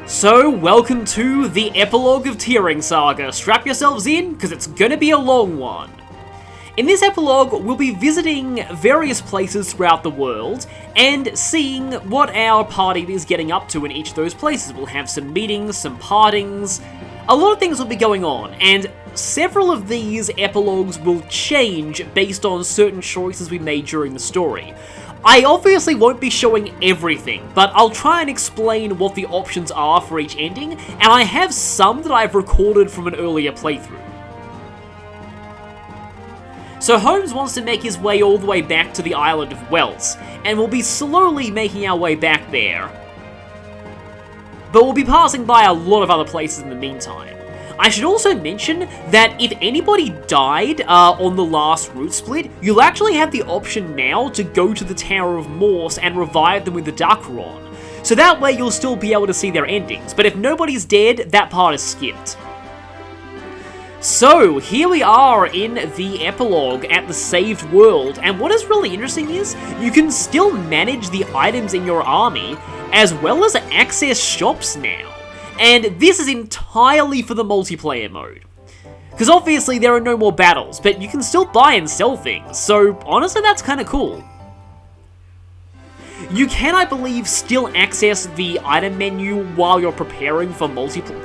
So, welcome to the Epilogue of TearRing Saga. Strap yourselves in, because it's gonna be a long one. In this epilogue, we'll be visiting various places throughout the world, and seeing what our party is getting up to in each of those places. We'll have some meetings, some partings, a lot of things will be going on, and several of these epilogues will change based on certain choices we made during the story. I obviously won't be showing everything, but I'll try and explain what the options are for each ending, and I have some that I've recorded from an earlier playthrough. So Holmes wants to make his way all the way back to the island of Wells, and we'll be slowly making our way back there. But we'll be passing by a lot of other places in the meantime. I should also mention that if anybody died on the last route split, you'll actually have the option now to go to the Tower of Morse and revive them with the Duckron. So that way you'll still be able to see their endings, but if nobody's dead, that part is skipped. So, here we are in the epilogue at the saved world, and what is really interesting is, you can still manage the items in your army, as well as access shops now. And this is entirely for the multiplayer mode. Because obviously there are no more battles, but you can still buy and sell things, so honestly that's kinda cool. You can, I believe, still access the item menu while you're preparing for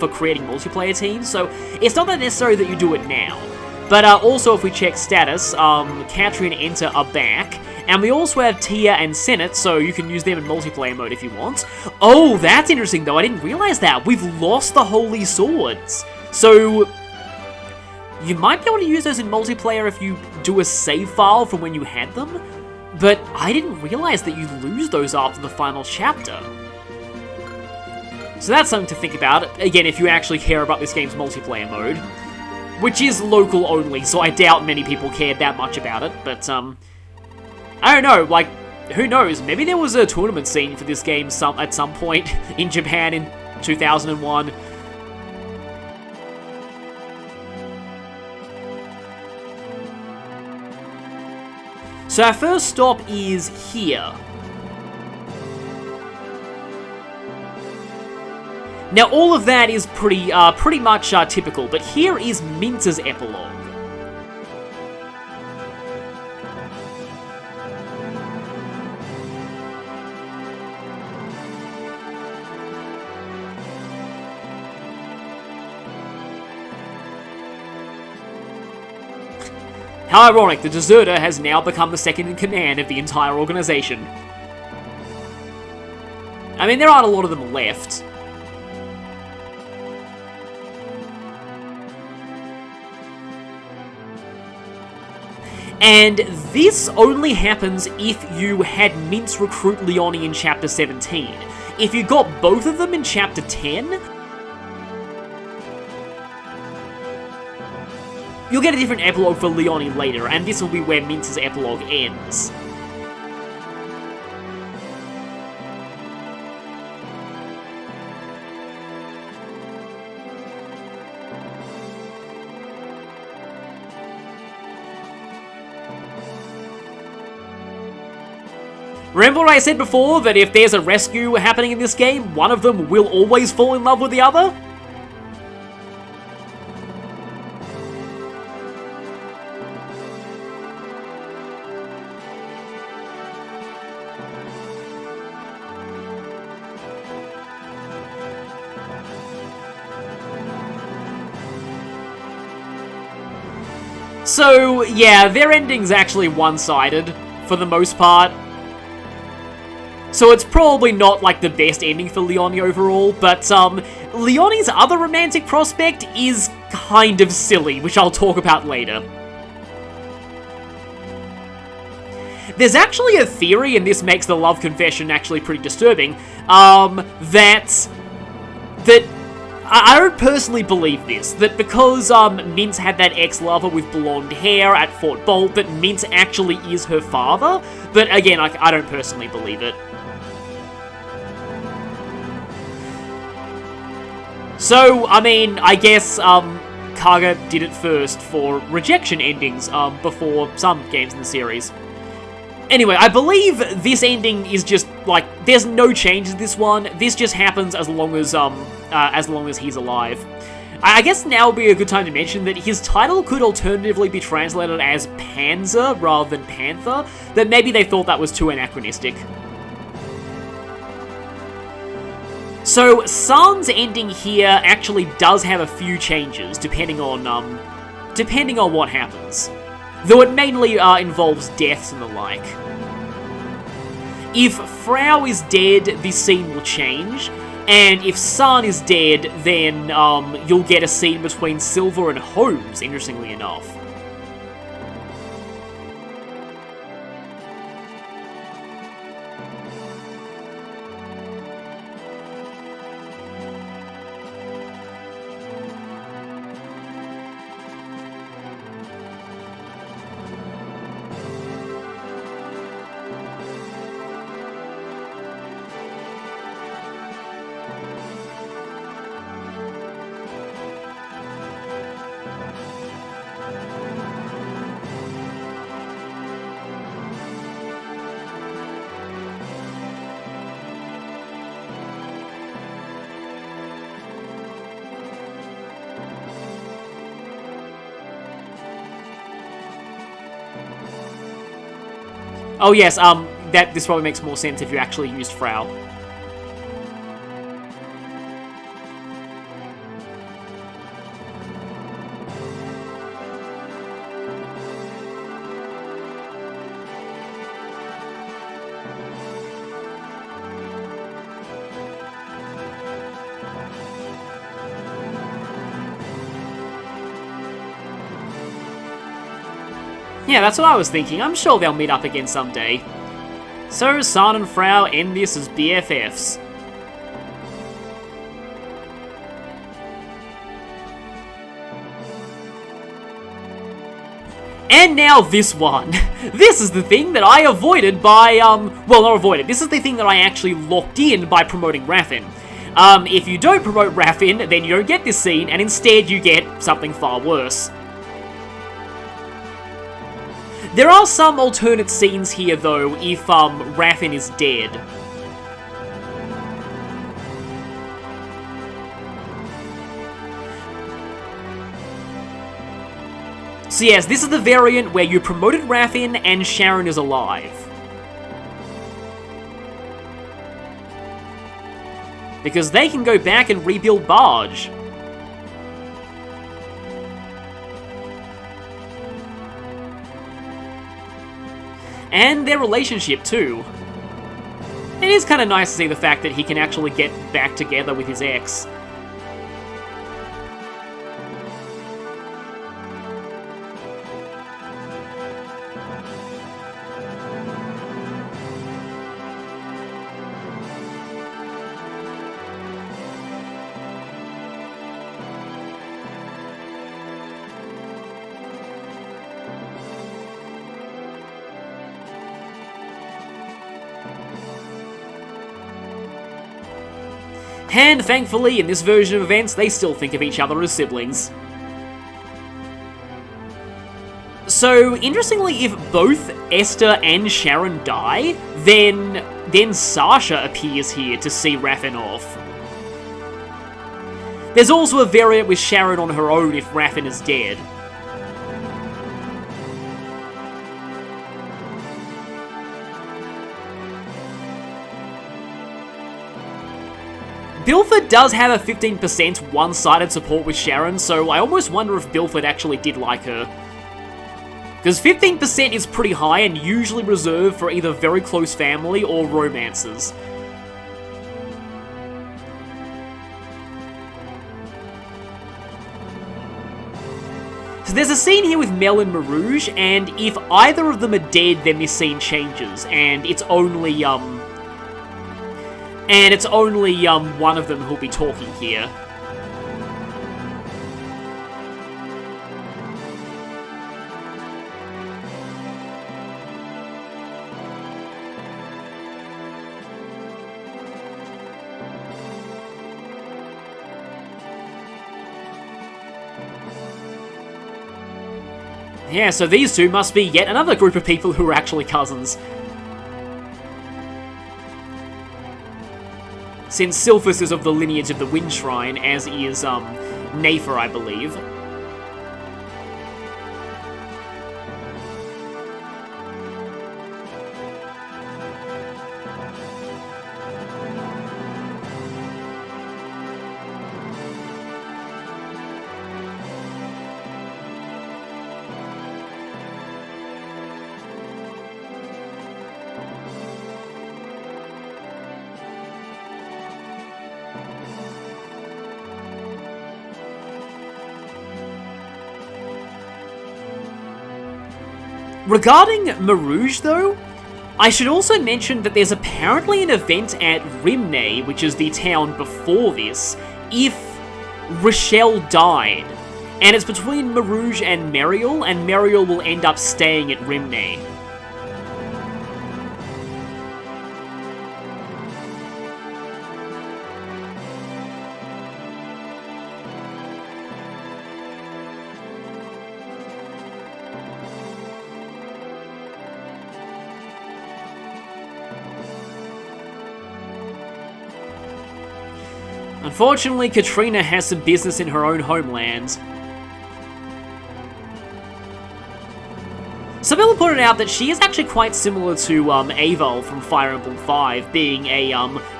creating multiplayer teams, so it's not that necessary that you do it now. But also if we check status, Katri and Enter are back, and we also have Tia and Senate, so you can use them in multiplayer mode if you want. Oh, that's interesting though, I didn't realize that. We've lost the Holy Swords. So, you might be able to use those in multiplayer if you do a save file from when you had them, but I didn't realize that you lose those after the final chapter. So that's something to think about, again, if you actually care about this game's multiplayer mode. Which is local only, so I doubt many people cared that much about it, but, I don't know, like, who knows, maybe there was a tournament scene for this game at some point in Japan in 2001. So our first stop is here. Now all of that is pretty much typical, but here is Mintz's epilogue. How ironic, the deserter has now become the second in command of the entire organization. I mean, there aren't a lot of them left. And this only happens if you had Mintz recruit Leonie in Chapter 17. If you got both of them in Chapter 10, you'll get a different epilogue for Leonie later, and this will be where Mintz's epilogue ends. Remember what I said before, that if there's a rescue happening in this game, one of them will always fall in love with the other? So, yeah, their ending's actually one-sided, for the most part. So it's probably not, like, the best ending for Leonie overall, but, Leonie's other romantic prospect is kind of silly, which I'll talk about later. There's actually a theory, and this makes the love confession actually pretty disturbing, that I don't personally believe this, that because Mintz had that ex-lover with blonde hair at Fort Bolt, that Mintz actually is her father, but again, I don't personally believe it. So, I mean, I guess Kaga did it first for rejection endings before some games in the series. Anyway, I believe this ending is just, like, there's no change to this one. This just happens as long as he's alive. I guess now would be a good time to mention that his title could alternatively be translated as Panzer rather than Panther, but maybe they thought that was too anachronistic. So, San's ending here actually does have a few changes, depending on what happens. Though it mainly involves deaths and the like. If Frau is dead, this scene will change, and if San is dead, then you'll get a scene between Silver and Holmes, interestingly enough. Oh yes, this probably makes more sense if you actually used Frau. Yeah, that's what I was thinking. I'm sure they'll meet up again someday. So, San and Frau end this as BFFs. And now this one. This is the thing that I avoided by, well, not avoided. This is the thing that I actually locked in by promoting Raffin. If you don't promote Raffin, then you don't get this scene, and instead you get something far worse. There are some alternate scenes here, though, if Raffin is dead. So yes, this is the variant where you promoted Raffin and Sharon is alive. Because they can go back and rebuild Barge. And their relationship, too. It is kind of nice to see the fact that he can actually get back together with his ex. And thankfully, in this version of events, they still think of each other as siblings. So, interestingly, if both Esther and Sharon die, then Sasha appears here to see Raffin off. There's also a variant with Sharon on her own if Raffin is dead. Bilford does have a 15% one-sided support with Sharon, so I almost wonder if Bilford actually did like her. Because 15% is pretty high and usually reserved for either very close family or romances. So there's a scene here with Mel and Marouge, and if either of them are dead, then this scene changes, and it's only, one of them who'll be talking here. Yeah, so these two must be yet another group of people who are actually cousins. since Sylphus is of the lineage of the Wind Shrine, as is, Nafer, I believe. Regarding Marouge, though, I should also mention that there's apparently an event at Rimne, which is the town before this, if Rochelle died. And it's between Marouge and Meriel will end up staying at Rimne. Unfortunately, Katrina has some business in her own homeland. Some people pointed out that she is actually quite similar to Aval from Fire Emblem 5, being a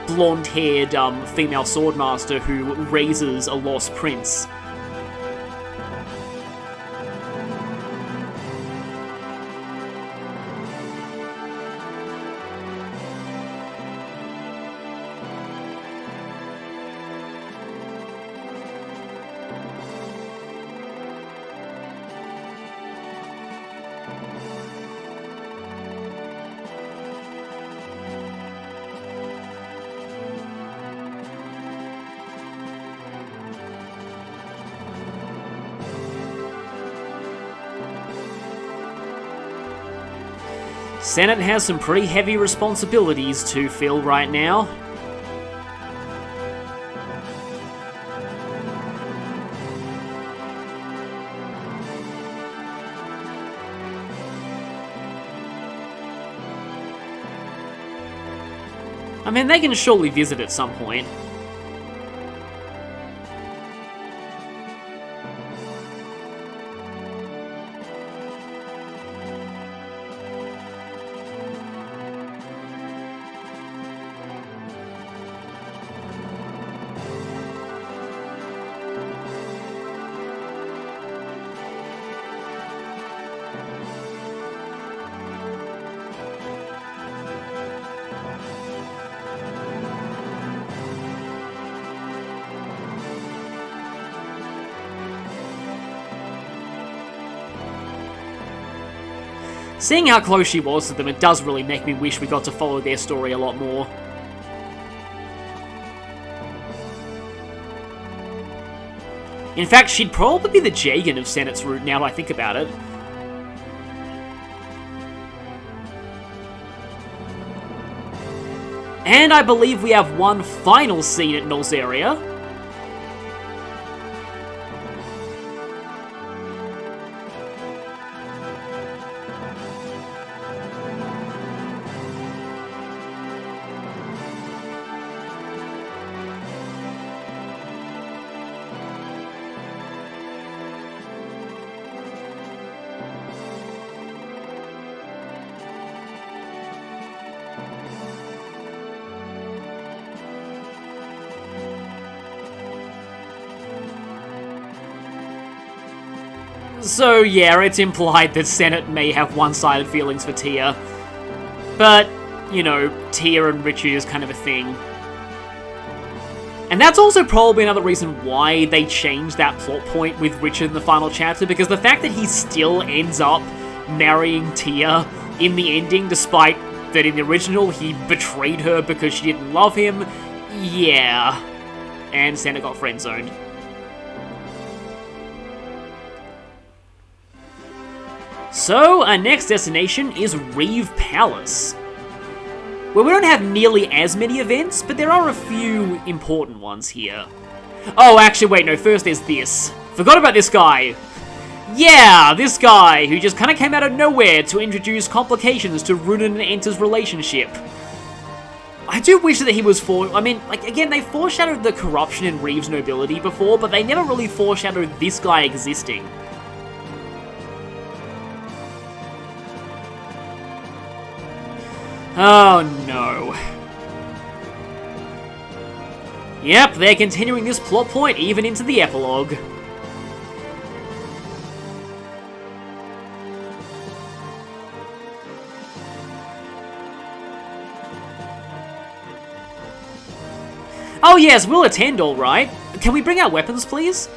blonde-haired female swordmaster who raises a lost prince. Senate has some pretty heavy responsibilities to fill right now. I mean, they can surely visit at some point. Seeing how close she was to them, it does really make me wish we got to follow their story a lot more. In fact, she'd probably be the Jagan of Senate's route now that I think about it. And I believe we have one final scene at Nolzaria. So yeah, it's implied that Senate may have one-sided feelings for Tia. But, you know, Tia and Richard is kind of a thing. And that's also probably another reason why they changed that plot point with Richard in the final chapter, because the fact that he still ends up marrying Tia in the ending, despite that in the original he betrayed her because she didn't love him, yeah. And Senate got friend-zoned. So, our next destination is Reeve Palace, where we don't have nearly as many events, but there are a few important ones here. Oh, actually, wait, no, first there's this. Forgot about this guy. Yeah, this guy, who just kind of came out of nowhere to introduce complications to Runen and Enter's relationship. I do wish that he was I mean, like, again, they foreshadowed the corruption in Reeves' nobility before, but they never really foreshadowed this guy existing. Oh, no. Yep, they're continuing this plot point even into the epilogue. Oh yes, we'll attend, alright. Can we bring our weapons, please?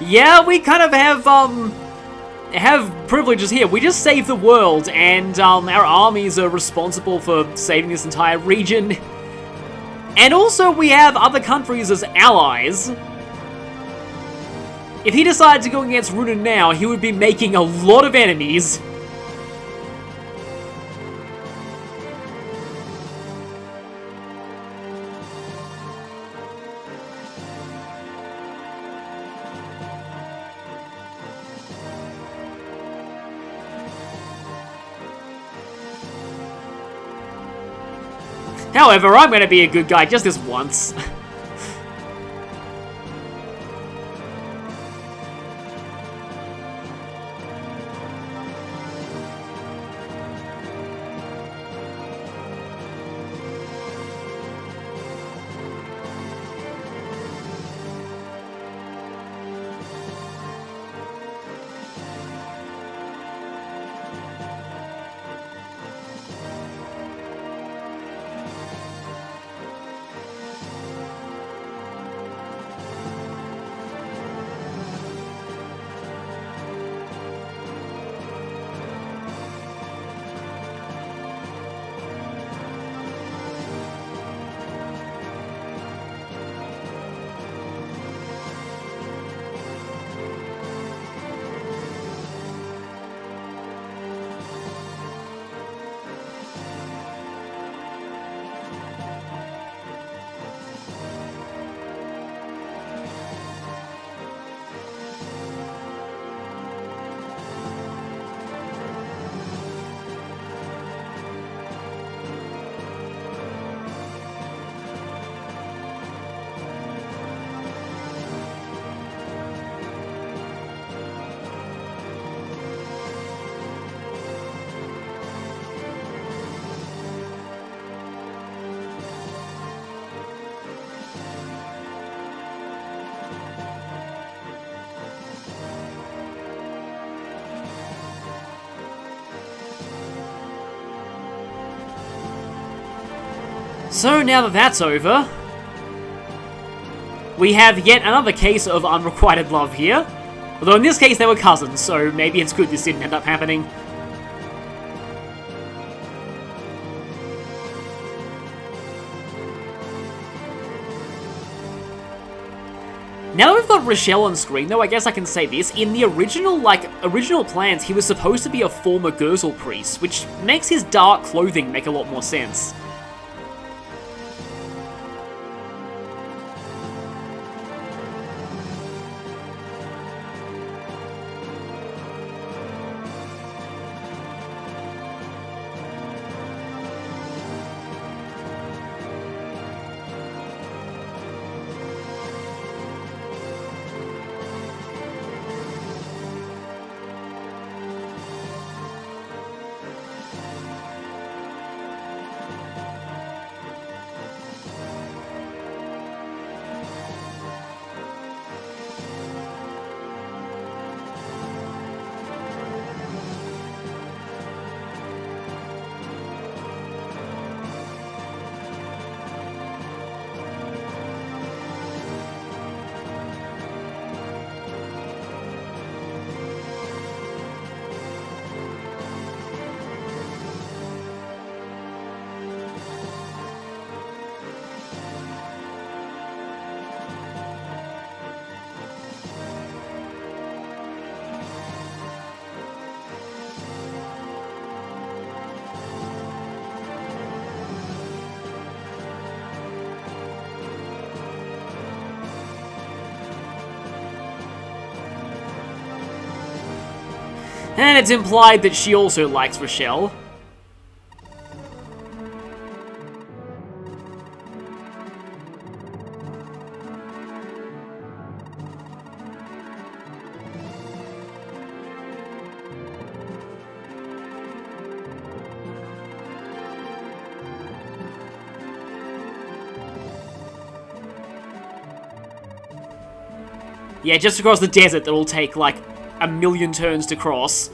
Yeah, we kind of have privileges here. We just saved the world, and our armies are responsible for saving this entire region. And also, we have other countries as allies. If he decided to go against Runan now, he would be making a lot of enemies. However, I'm gonna be a good guy just this once. So now that that's over, we have yet another case of unrequited love here. Although in this case they were cousins, so maybe it's good this didn't end up happening. Now that we've got Rochelle on screen, though, I guess I can say this. In the original plans, he was supposed to be a former Gurzel priest, which makes his dark clothing make a lot more sense. And it's implied that she also likes Rochelle. Yeah, just across the desert that'll take, like, a million turns to cross.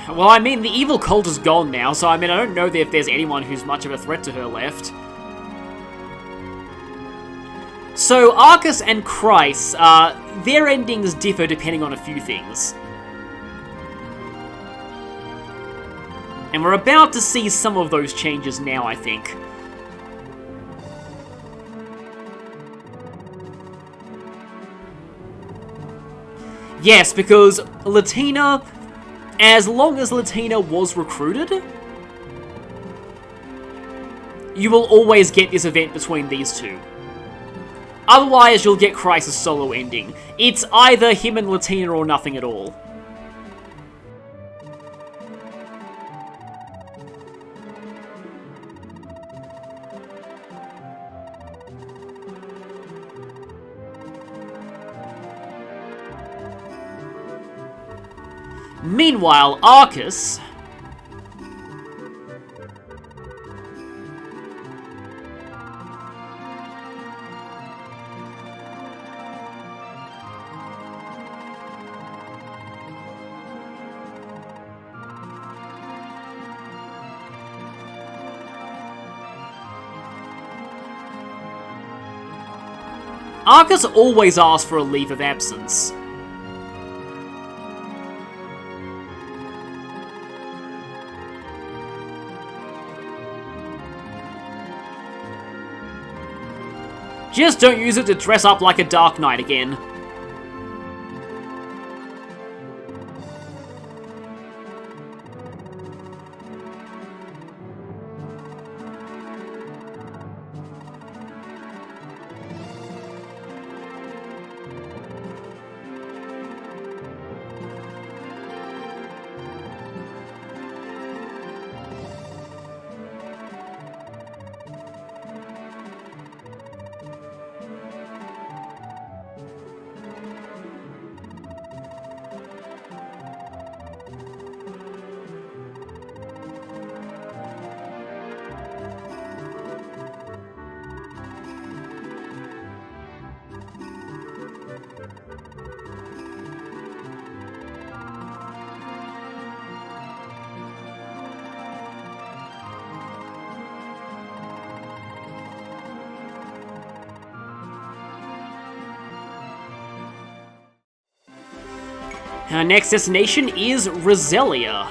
Well, I mean, the evil cult is gone now, so I mean, I don't know if there's anyone who's much of a threat to her left. So, Arcus and Chryse, their endings differ depending on a few things. And we're about to see some of those changes now, I think. Yes, because Latina... As long as Latina was recruited, you will always get this event between these two. Otherwise, you'll get Chryse's solo ending. It's either him and Latina or nothing at all. Meanwhile, Arcus... Arcus always asks for a leave of absence. Just don't use it to dress up like a Dark Knight again. Our next destination is Roselia.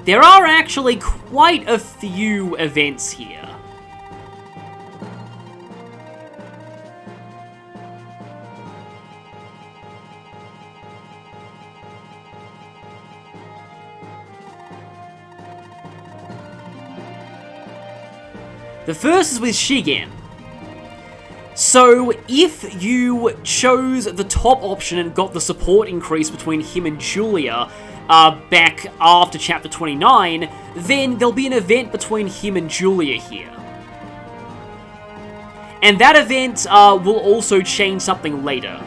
There are actually quite a few events here. The first is with Shigen. So, if you chose the top option and got the support increase between him and Julia back after Chapter 29, then there'll be an event between him and Julia here. And that event will also change something later.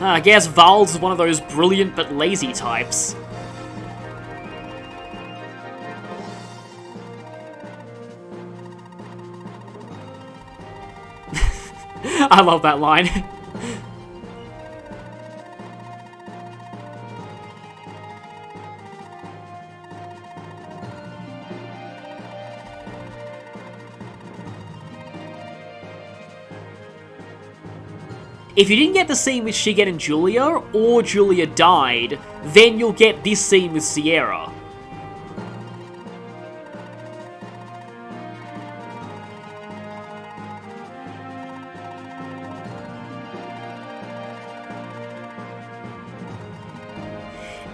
I guess Val's is one of those brilliant but lazy types. I love that line. If you didn't get the scene with Shigen and Julia, or Julia died, then you'll get this scene with Sierra.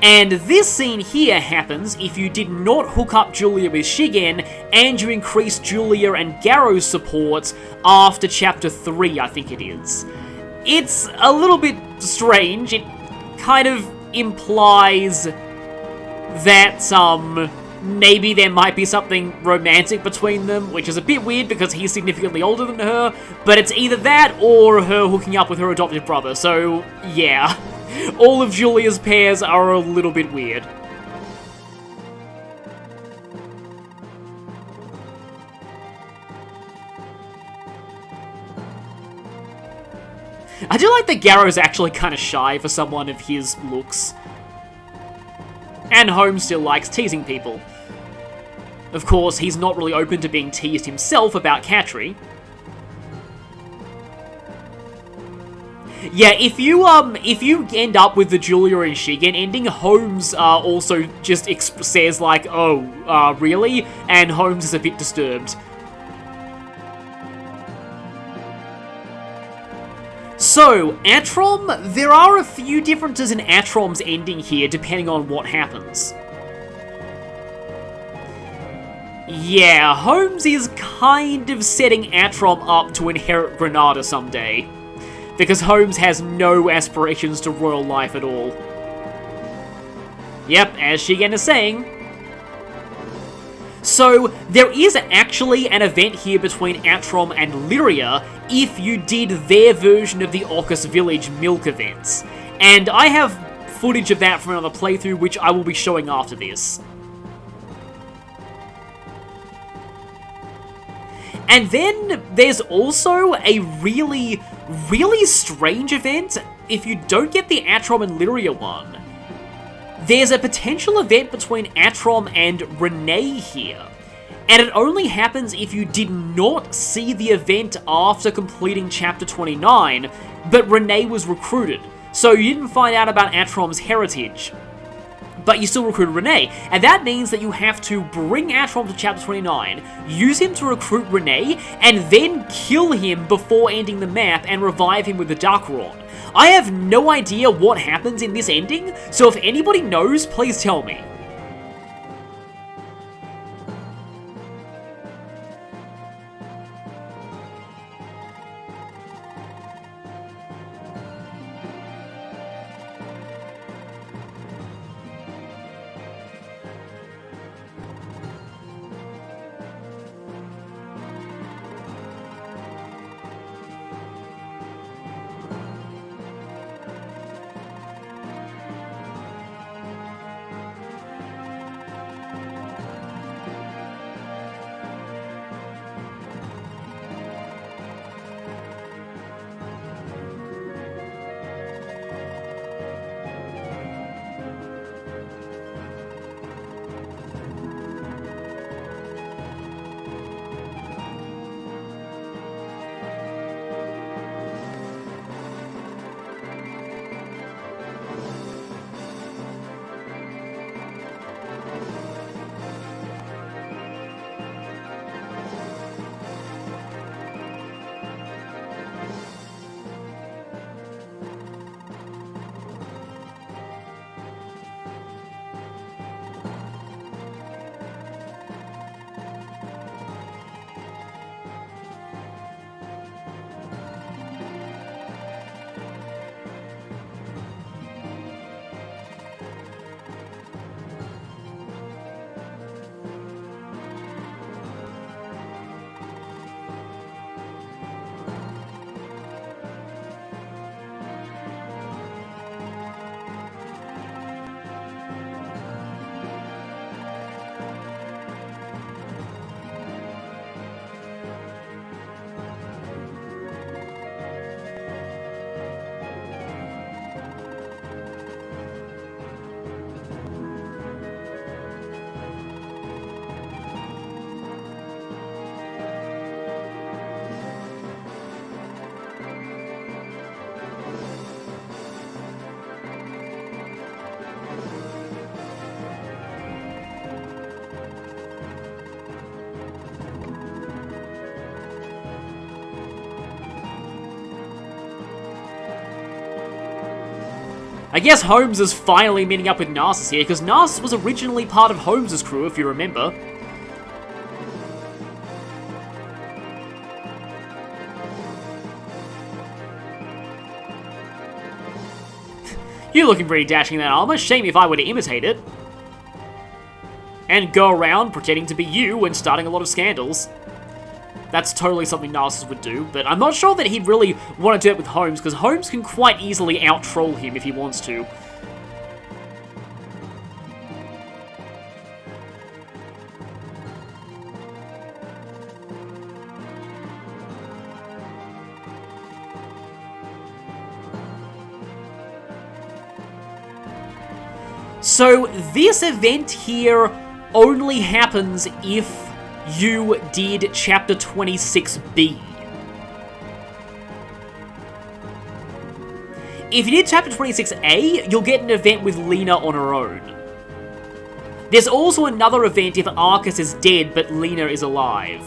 And this scene here happens if you did not hook up Julia with Shigen, and you increased Julia and Garrow's support after Chapter 3, I think it is. It's a little bit strange. It kind of implies that, maybe there might be something romantic between them, which is a bit weird because he's significantly older than her, but it's either that or her hooking up with her adopted brother, so yeah. All of Julia's pairs are a little bit weird. I do like that Garrow's actually kind of shy for someone of his looks. And Holmes still likes teasing people. Of course, he's not really open to being teased himself about Katri. Yeah, if you end up with the Julia and Shigen ending, Holmes also just says like, oh, really? And Holmes is a bit disturbed. So, Atrom, there are a few differences in Atrom's ending here, depending on what happens. Yeah, Holmes is kind of setting Atrom up to inherit Granada someday, because Holmes has no aspirations to royal life at all. Yep, as Shigen is saying. So, there is actually an event here between Atrom and Lyria if you did their version of the Occus Village milk events. And I have footage of that from another playthrough, which I will be showing after this. And then there's also a really, really strange event if you don't get the Atrom and Lyria one. There's a potential event between Atrom and Renee here, and it only happens if you did not see the event after completing Chapter 29, but Renee was recruited, so you didn't find out about Atrom's heritage, but you still recruited Renee, and that means that you have to bring Atrom to Chapter 29, use him to recruit Renee, and then kill him before ending the map and revive him with the Dark Rod. I have no idea what happens in this ending, so if anybody knows, please tell me. I guess Holmes is finally meeting up with Narcissus here, because Narcissus was originally part of Holmes' crew, if you remember. You're looking pretty dashing in that armor. Shame if I were to imitate it. And go around pretending to be you and starting a lot of scandals. That's totally something Narcissus would do, but I'm not sure that he'd really want to do it with Holmes, because Holmes can quite easily out-troll him if he wants to. So this event here only happens if you did Chapter 26B. If you did Chapter 26A, you'll get an event with Lena on her own. There's also another event if Arcus is dead but Lena is alive.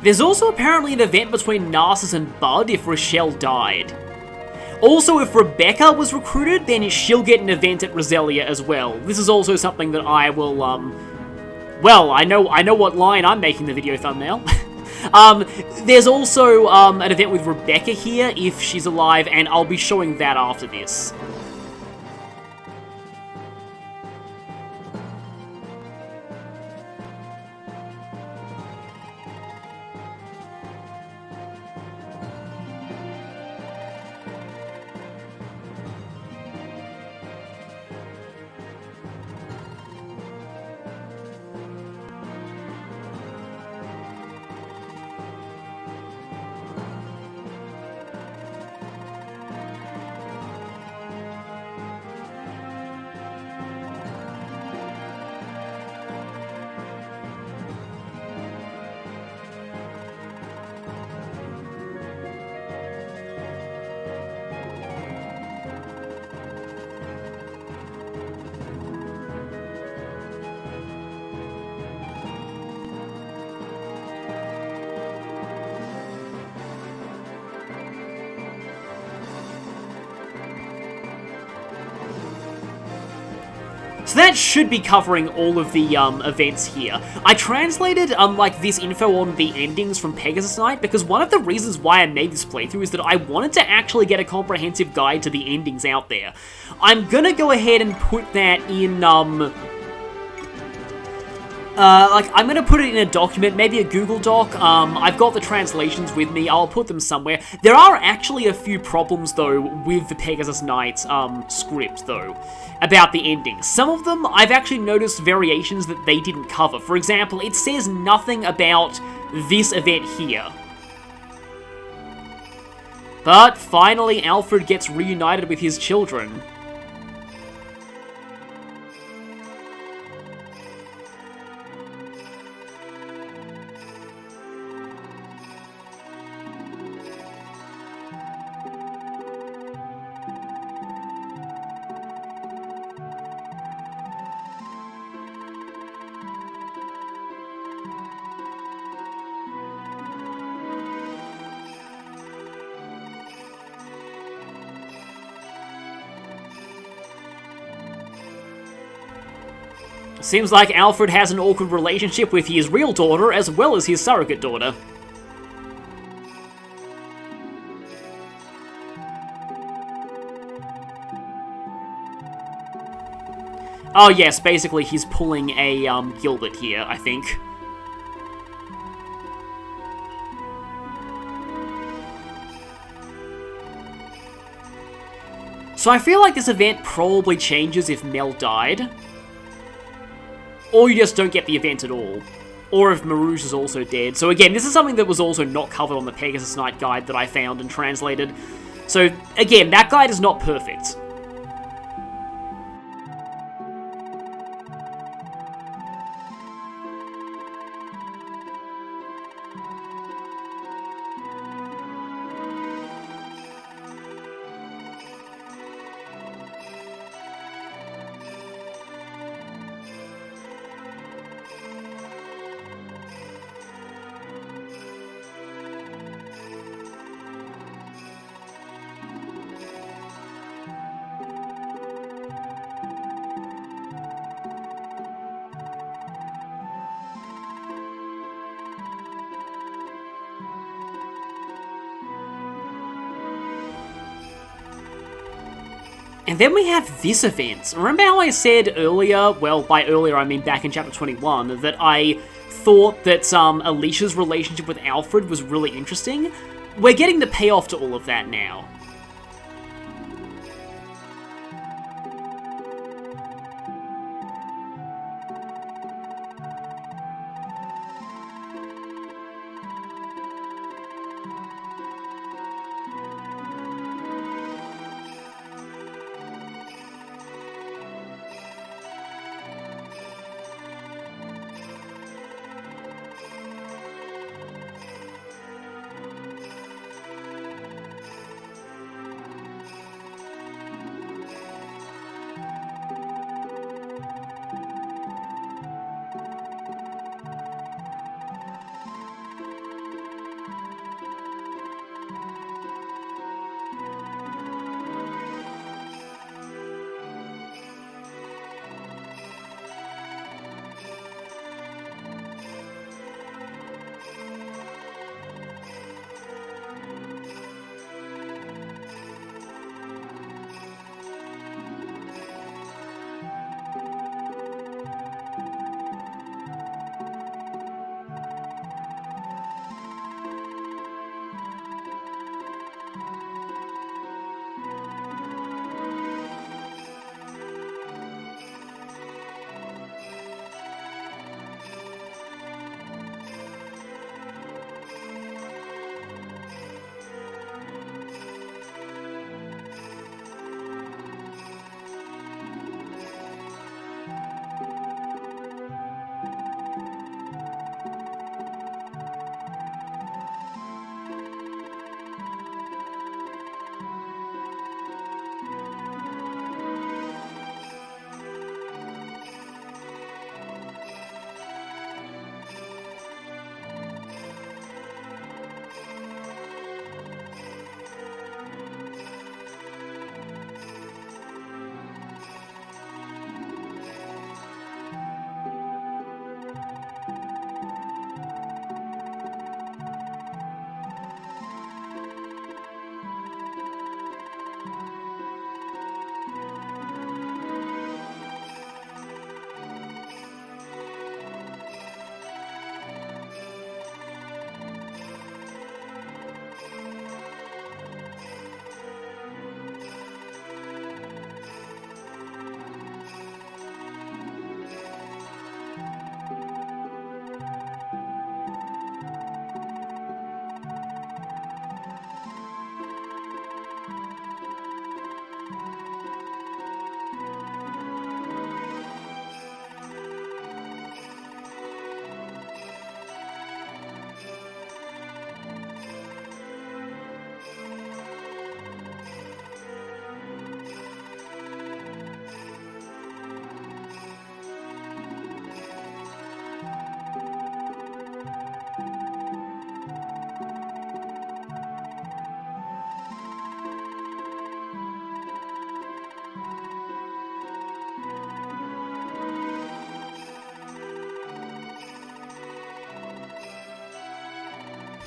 There's also apparently an event between Narcissus and Bud if Rochelle died. Also, if Rebecca was recruited, then she'll get an event at Roselia as well. This is also something that I will, well, I know what line I'm making the video thumbnail. There's also, an event with Rebecca here if she's alive, and I'll be showing that after this. So that should be covering all of the events here. I translated like this info on the endings from Pegasus Night because one of the reasons why I made this playthrough is that I wanted to actually get a comprehensive guide to the endings out there. I'm gonna go ahead and put that in I'm gonna put it in a document, maybe a Google Doc. I've got the translations with me, I'll put them somewhere. There are actually a few problems, though, with the Pegasus Night, script, though, about the ending. Some of them, I've actually noticed variations that they didn't cover. For example, it says nothing about this event here. But, finally, Alfred gets reunited with his children. Seems like Alfred has an awkward relationship with his real daughter as well as his surrogate daughter. Oh yes, basically he's pulling a Gilbert here, I think. So I feel like this event probably changes if Mel died. Or you just don't get the event at all. Or if Marouge is also dead. So again, this is something that was also not covered on the Pegasus Knight guide that I found and translated. So again, that guide is not perfect. And then we have this event. Remember how I said earlier, well, by earlier I mean back in chapter 21, that I thought that Alicia's relationship with Alfred was really interesting? We're getting the payoff to all of that now.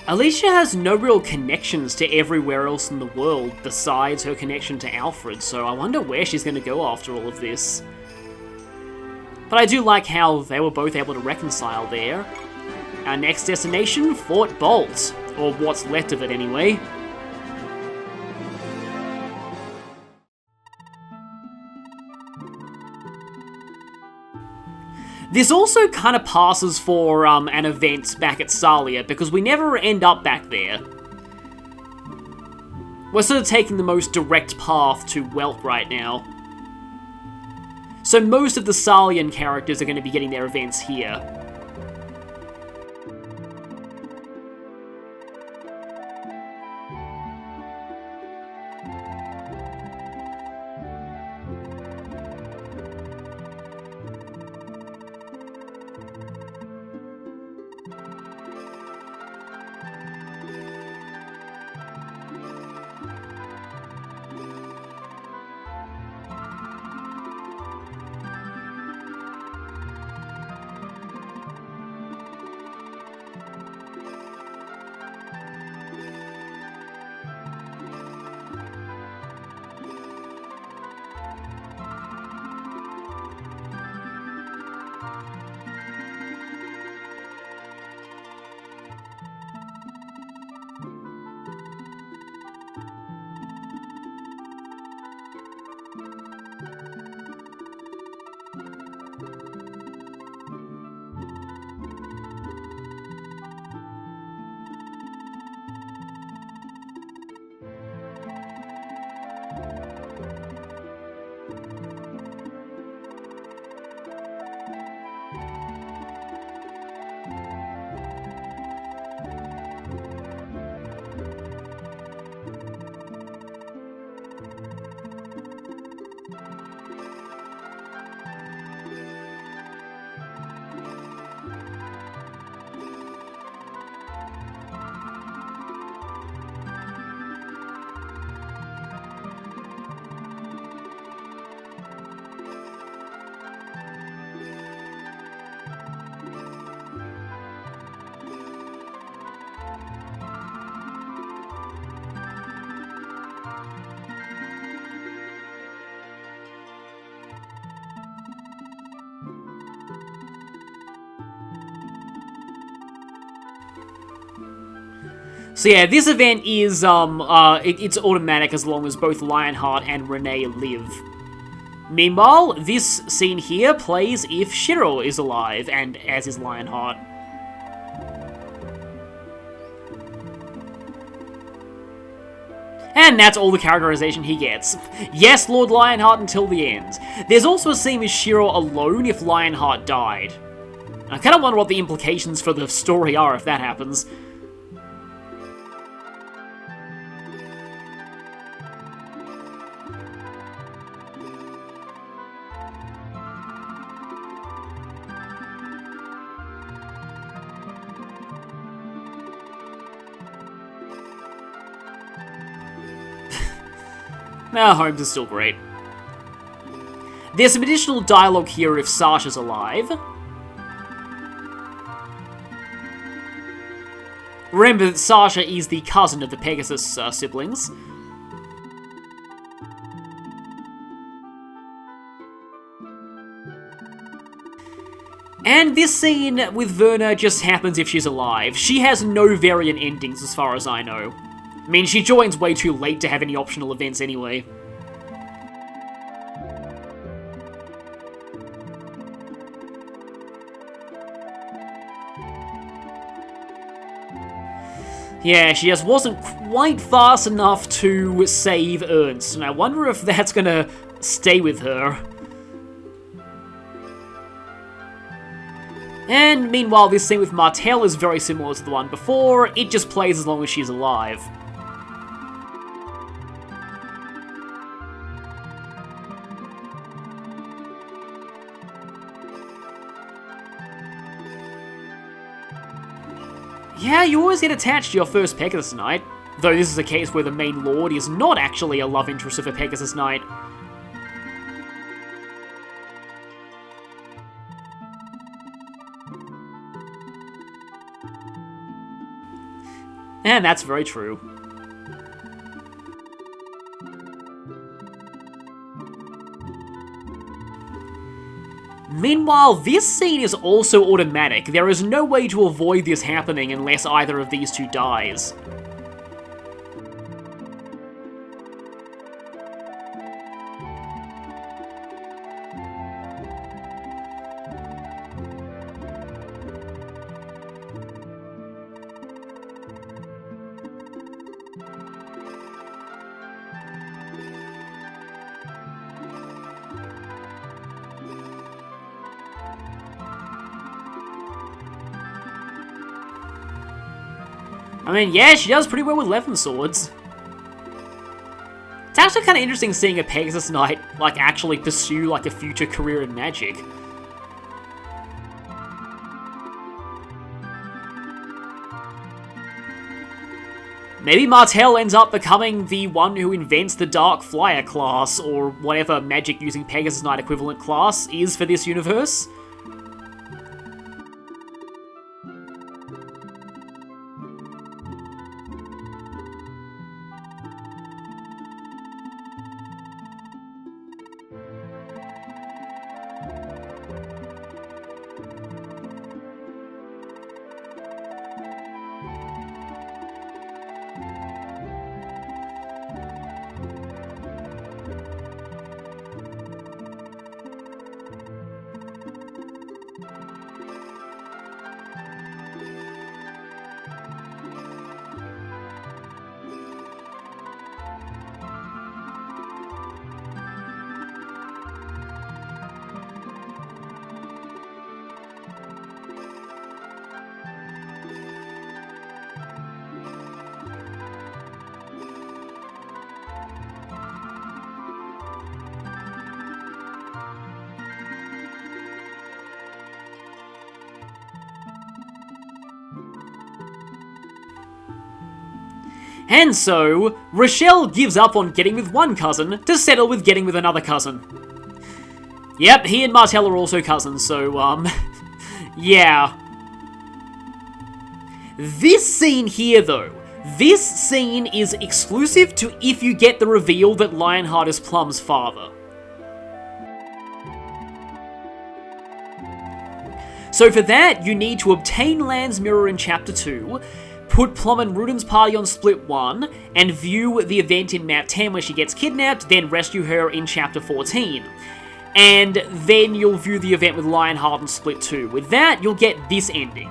Alicia has no real connections to everywhere else in the world besides her connection to Alfred, so I wonder where she's going to go after all of this. But I do like how they were both able to reconcile there. Our next destination, Fort Bolt, or what's left of it anyway. This also kind of passes for an event back at Salia, because we never end up back there. We're sort of taking the most direct path to Welt right now. So most of the Salian characters are going to be getting their events here. So yeah, this event is, it's automatic as long as both Lionheart and Renee live. Meanwhile, this scene here plays if Shiro is alive, and as is Lionheart. And that's all the characterization he gets. Yes, Lord Lionheart until the end. There's also a scene with Shiro alone if Lionheart died. I kind of wonder what the implications for the story are if that happens. Nah, Holmes is still great. There's some additional dialogue here if Sasha's alive. Remember that Sasha is the cousin of the Pegasus siblings. And this scene with Verna just happens if she's alive. She has no variant endings as far as I know. I mean, she joins way too late to have any optional events anyway. Yeah, she just wasn't quite fast enough to save Ernst, and I wonder if that's gonna stay with her. And meanwhile, this scene with Martel is very similar to the one before, it just plays as long as she's alive. Yeah, you always get attached to your first Pegasus Knight, though this is a case where the main lord is not actually a love interest of a Pegasus Knight. And that's very true. Meanwhile, this scene is also automatic. There is no way to avoid this happening unless either of these two dies. I mean, yeah, she does pretty well with 11 swords. It's actually kind of interesting seeing a Pegasus Knight, like, actually pursue, like, a future career in magic. Maybe Martel ends up becoming the one who invents the Dark Flyer class, or whatever magic-using Pegasus Knight equivalent class is for this universe. And so, Rochelle gives up on getting with one cousin to settle with getting with another cousin. Yep, he and Martel are also cousins, so, yeah. This scene here, though, this scene is exclusive to if you get the reveal that Lionheart is Plum's father. So for that, you need to obtain Land's Mirror in Chapter 2, put Plum and Ruden's party on Split 1, and view the event in Map 10 where she gets kidnapped, then rescue her in Chapter 14. And then you'll view the event with Lionheart in Split 2. With that, you'll get this ending.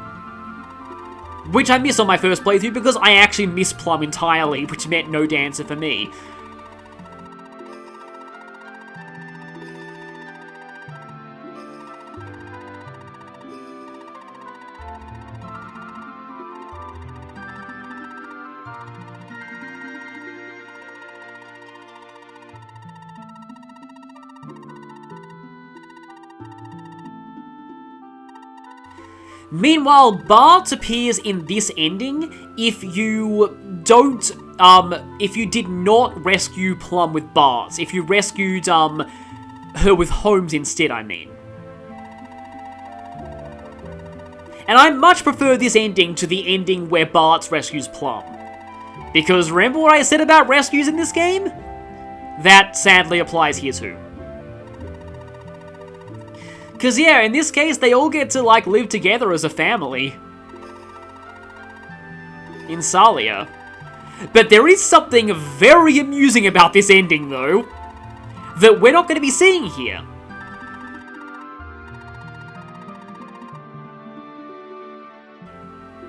Which I missed on my first playthrough because I actually missed Plum entirely, which meant no dancer for me. Meanwhile, Bart appears in this ending if you did not rescue Plum with Bart. If you rescued, her with Holmes instead, I mean. And I much prefer this ending to the ending where Bart rescues Plum. Because remember what I said about rescues in this game? That sadly applies here too. Because, yeah, in this case, they all get to, like, live together as a family. In Salia. But there is something very amusing about this ending, though, that we're not going to be seeing here.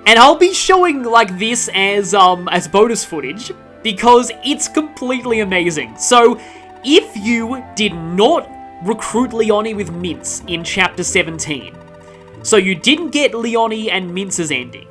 And I'll be showing, like, this as bonus footage, because it's completely amazing. So, if you did not recruit Leonie with Mince in Chapter 17. So you didn't get Leonie and Mince's ending.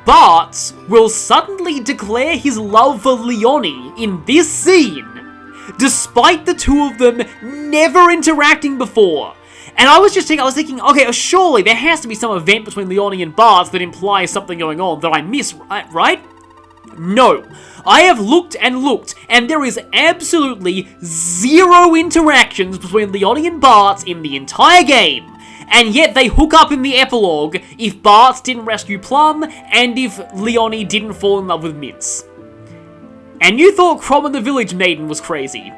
Bart will suddenly declare his love for Leonie in this scene, despite the two of them never interacting before. And I was thinking, okay, surely there has to be some event between Leonie and Bart that implies something going on that I miss, right? No. I have looked, and there is absolutely zero interactions between Leonie and Bart in the entire game. And yet they hook up in the epilogue if Bart didn't rescue Plum, and if Leonie didn't fall in love with Mince. And you thought Crom and the Village Maiden was crazy.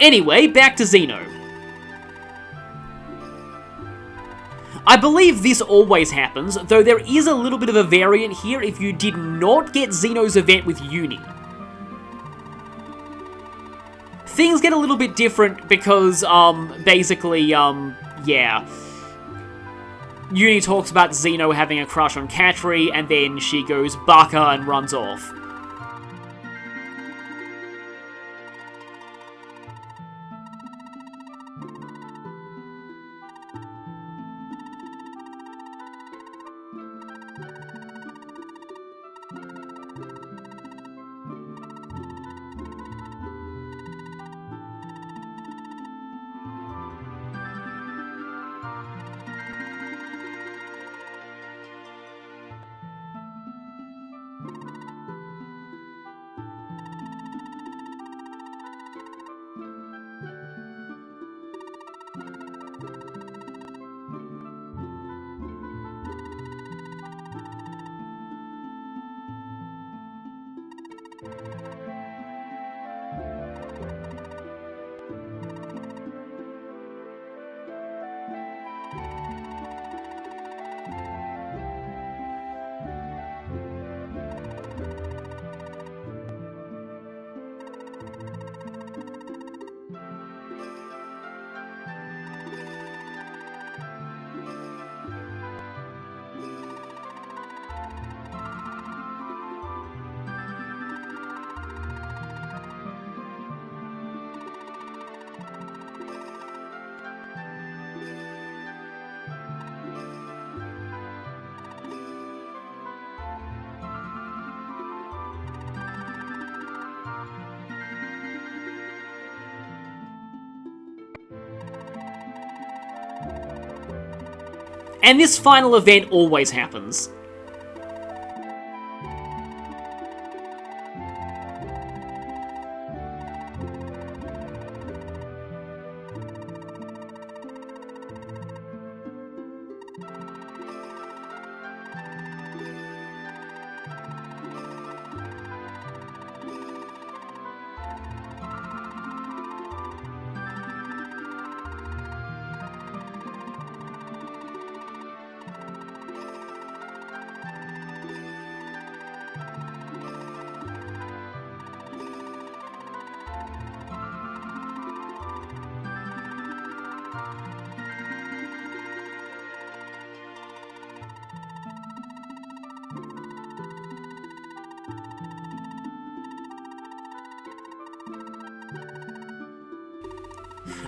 Anyway, back to Xeno. I believe this always happens, though there is a little bit of a variant here if you did not get Xeno's event with Uni. Things get a little bit different because, basically, yeah. Uni talks about Xeno having a crush on Katri, and then she goes baka and runs off. And this final event always happens.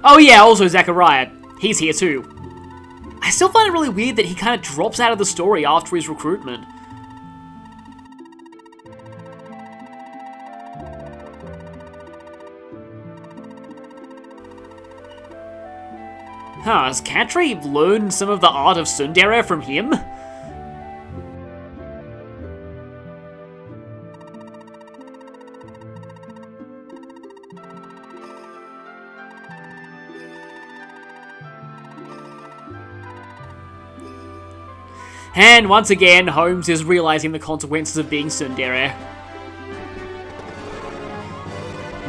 Oh yeah, also Zachariah. He's here too. I still find it really weird that he kind of drops out of the story after his recruitment. Huh, has Katri learned some of the art of tsundere from him? And once again, Holmes is realizing the consequences of being tsundere.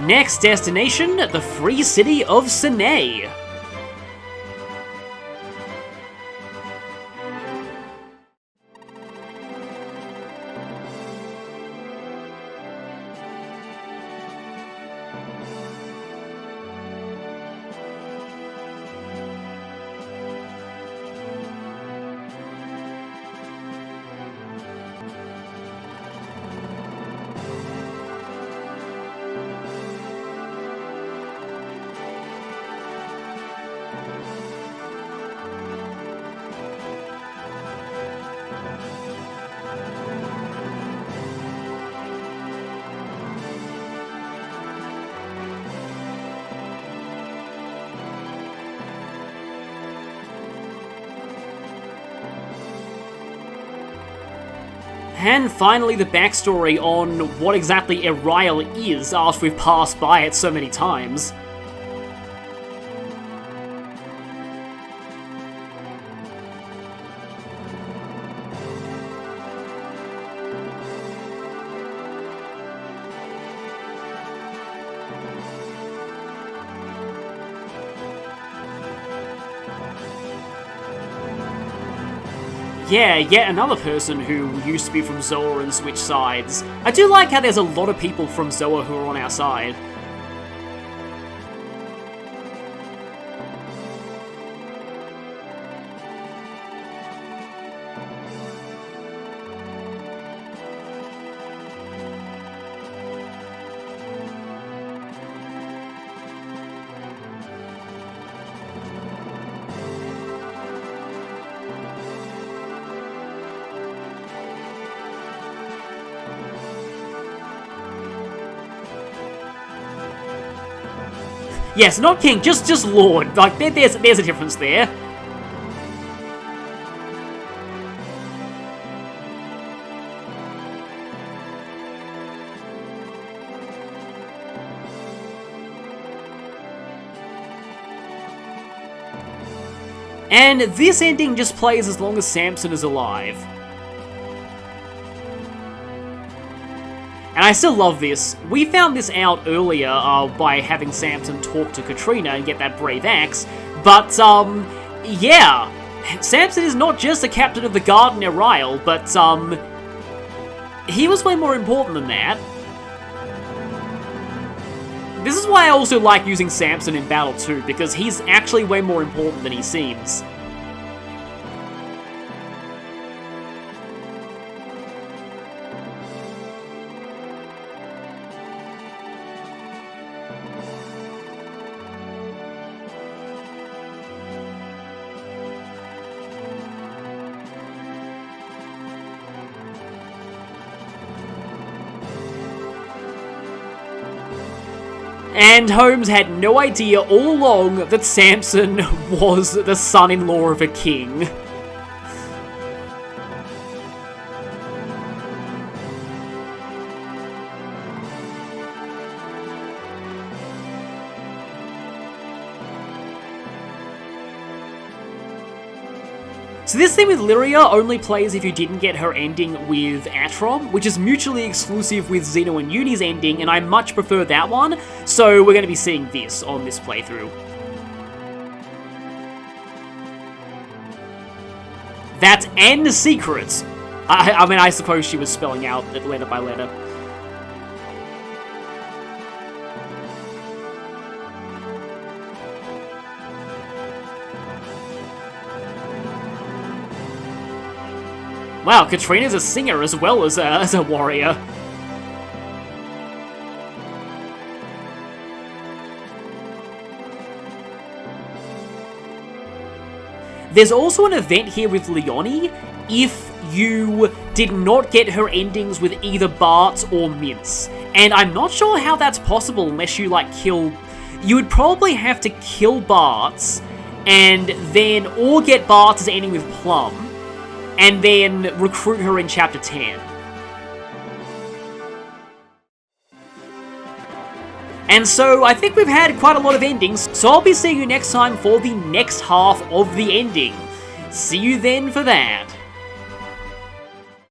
Next destination, the free city of Sine. And finally, the backstory on what exactly Erail is after we've passed by it so many times. Yeah, yet another person who used to be from Zoa and switched sides. I do like how there's a lot of people from Zoa who are on our side. Yes, not king, just lord. Like, there's a difference there. And this ending just plays as long as Samson is alive. And I still love this. We found this out earlier by having Samson talk to Katrina and get that brave axe, but, yeah. Samson is not just the captain of the guard in Erail, but, he was way more important than that. This is why I also like using Samson in battle too, because he's actually way more important than he seems. And Holmes had no idea all along that Samson was the son-in-law of a king. So this thing with Lyria only plays if you didn't get her ending with Atrom, which is mutually exclusive with Xeno and Uni's ending, and I much prefer that one, so we're going to be seeing this on this playthrough. That's N secret. I mean, I suppose she was spelling out it letter by letter. Wow, Katrina's a singer as well as a warrior. There's also an event here with Leonie if you did not get her endings with either Bart or Mince. And I'm not sure how that's possible unless you, like, kill... You would probably have to kill Bart's and then... Or get Bart's ending with Plum. And then recruit her in Chapter 10. And so, I think we've had quite a lot of endings, so I'll be seeing you next time for the next half of the ending. See you then for that.